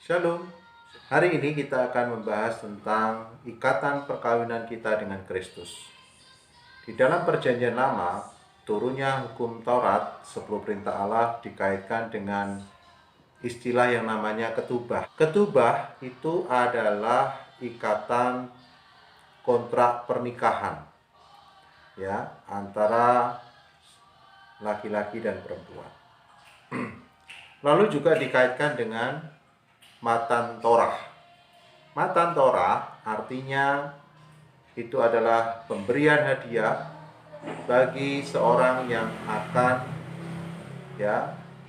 Shalom. Hari ini kita akan membahas tentang ikatan perkawinan kita dengan Kristus. Di dalam Perjanjian Lama, turunnya hukum Taurat, 10 perintah Allah dikaitkan dengan istilah yang namanya ketubah. Ketubah itu adalah ikatan kontrak pernikahan ya antara laki-laki dan perempuan. Lalu juga dikaitkan dengan Matan Torah. Matan Torah artinya itu adalah pemberian hadiah bagi seorang yang akan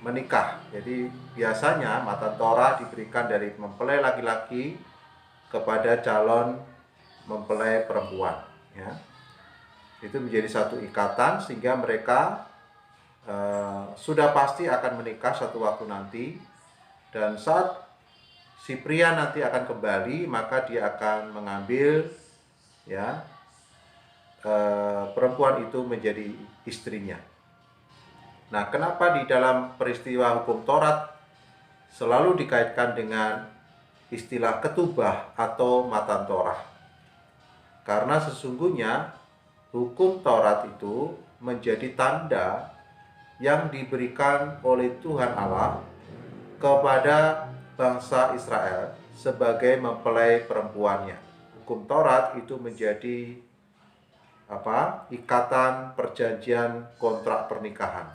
menikah. Jadi biasanya Matan Torah diberikan dari mempelai laki-laki kepada calon mempelai perempuan ya. Itu menjadi satu ikatan sehingga mereka sudah pasti akan menikah satu waktu nanti, dan saat si pria nanti akan kembali, maka dia akan mengambil perempuan itu menjadi istrinya. Nah, kenapa di dalam peristiwa hukum Taurat selalu dikaitkan dengan istilah ketubah atau Matan Torah? Karena sesungguhnya hukum Taurat itu menjadi tanda yang diberikan oleh Tuhan Allah kepada bangsa Israel sebagai mempelai perempuannya. Hukum Taurat itu menjadi ikatan perjanjian kontrak pernikahan,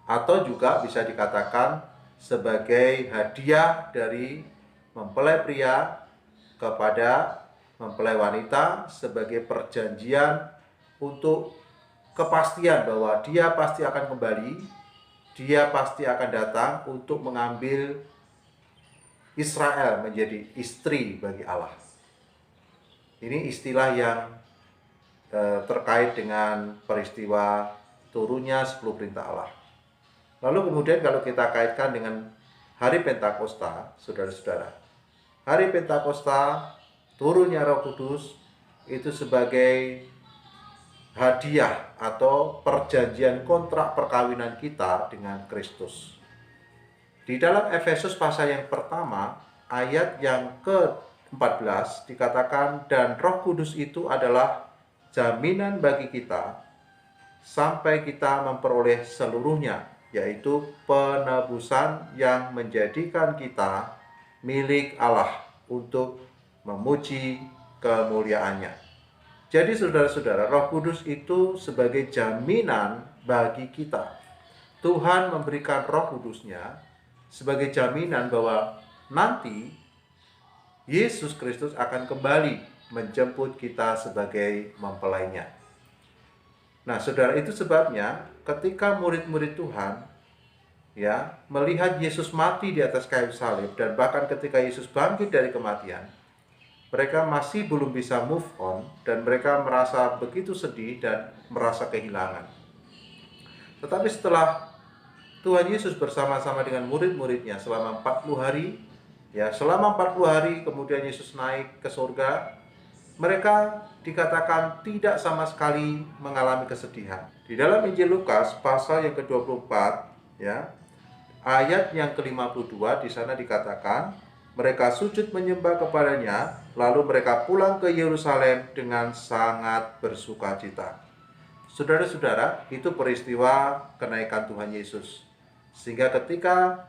atau juga bisa dikatakan sebagai hadiah dari mempelai pria kepada mempelai wanita sebagai perjanjian untuk kepastian bahwa dia pasti akan kembali, dia pasti akan datang untuk mengambil Israel menjadi istri bagi Allah. Ini istilah yang terkait dengan peristiwa turunnya 10 perintah Allah. Lalu kemudian kalau kita kaitkan dengan hari Pentakosta, saudara-saudara, hari Pentakosta, turunnya Roh Kudus itu sebagai hadiah atau perjanjian kontrak perkawinan kita dengan Kristus. Di dalam Efesus pasal yang pertama, ayat yang ke-14 dikatakan, dan Roh Kudus itu adalah jaminan bagi kita sampai kita memperoleh seluruhnya, yaitu penebusan yang menjadikan kita milik Allah untuk memuji kemuliaannya. Jadi saudara-saudara, Roh Kudus itu sebagai jaminan bagi kita. Tuhan memberikan Roh Kudusnya sebagai jaminan bahwa nanti Yesus Kristus akan kembali menjemput kita sebagai mempelainya. Nah, saudara, itu sebabnya ketika murid-murid Tuhan melihat Yesus mati di atas kayu salib, dan bahkan ketika Yesus bangkit dari kematian, mereka masih belum bisa move on, dan mereka merasa begitu sedih dan merasa kehilangan. Tetapi setelah Tuhan Yesus bersama-sama dengan murid-muridnya selama 40 hari, selama 40 hari kemudian Yesus naik ke surga, mereka dikatakan tidak sama sekali mengalami kesedihan. Di dalam Injil Lukas pasal yang ke-24, ayat yang ke-52, di sana dikatakan, mereka sujud menyembah kepadanya, lalu mereka pulang ke Yerusalem dengan sangat bersukacita. Saudara-saudara, itu peristiwa kenaikan Tuhan Yesus. Sehingga ketika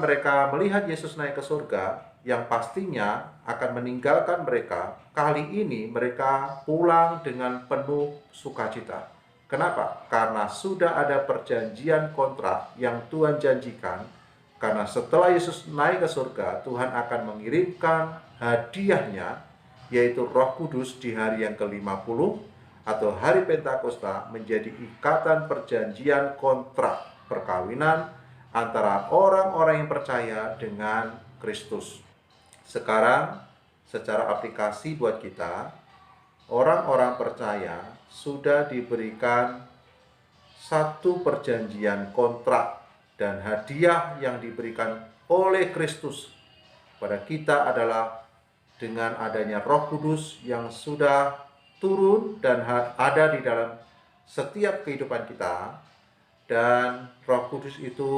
mereka melihat Yesus naik ke surga, yang pastinya akan meninggalkan mereka, kali ini mereka pulang dengan penuh sukacita. Kenapa? Karena sudah ada perjanjian kontrak yang Tuhan janjikan. Karena setelah Yesus naik ke surga, Tuhan akan mengirimkan hadiahnya, yaitu Roh Kudus di hari yang ke-50 atau hari Pentakosta, menjadi ikatan perjanjian kontrak perkawinan antara orang-orang yang percaya dengan Kristus. Sekarang secara aplikasi buat kita, orang-orang percaya sudah diberikan satu perjanjian kontrak dan hadiah yang diberikan oleh Kristus pada kita adalah dengan adanya Roh Kudus yang sudah turun dan ada di dalam setiap kehidupan kita. dan Roh Kudus itu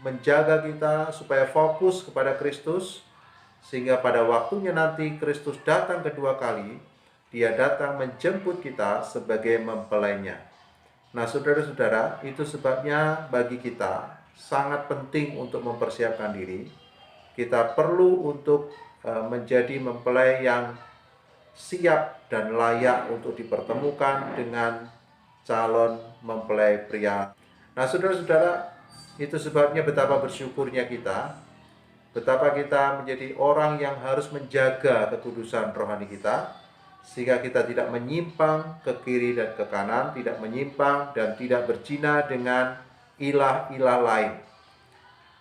menjaga kita supaya fokus kepada Kristus, sehingga pada waktunya nanti Kristus datang kedua kali, Dia datang menjemput kita sebagai mempelainya. Nah, saudara-saudara, itu sebabnya bagi kita sangat penting untuk mempersiapkan diri. Kita perlu untuk menjadi mempelai yang siap dan layak untuk dipertemukan dengan calon mempelai pria. Nah, saudara-saudara, itu sebabnya betapa bersyukurnya kita, betapa kita menjadi orang yang harus menjaga kekudusan rohani kita, sehingga kita tidak menyimpang ke kiri dan ke kanan, tidak menyimpang dan tidak berzina dengan ilah-ilah lain.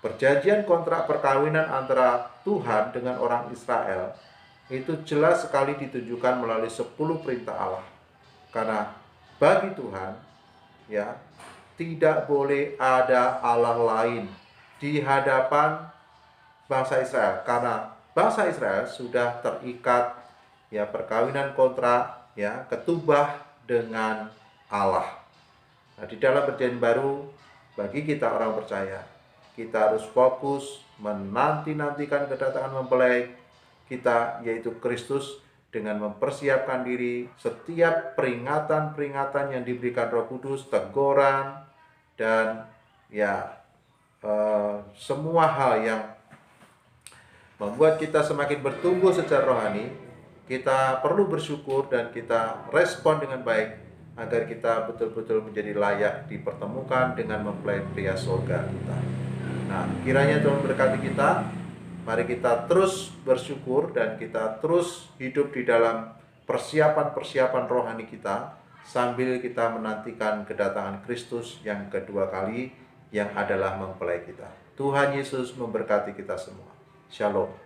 Perjanjian kontrak perkawinan antara Tuhan dengan orang Israel itu jelas sekali ditunjukkan melalui 10 perintah Allah. Karena bagi Tuhan, ya, tidak boleh ada Allah lain di hadapan bangsa Israel, karena bangsa Israel sudah terikat, ya, perkawinan kontrak, ya, ketubah dengan Allah. Nah, di dalam perjanjian baru, bagi kita orang percaya, kita harus fokus menanti-nantikan kedatangan mempelai kita, yaitu Kristus, dengan mempersiapkan diri. Setiap peringatan-peringatan yang diberikan Roh Kudus, teguran, dan ya semua hal yang membuat kita semakin bertumbuh secara rohani, kita perlu bersyukur dan kita respon dengan baik agar kita betul-betul menjadi layak dipertemukan dengan mempelai pria surga kita. Nah, kiranya Tuhan berkati kita. Mari kita terus bersyukur dan kita terus hidup di dalam persiapan-persiapan rohani kita sambil kita menantikan kedatangan Kristus yang kedua kali, yang adalah mempelai kita. Tuhan Yesus memberkati kita semua. Shalom.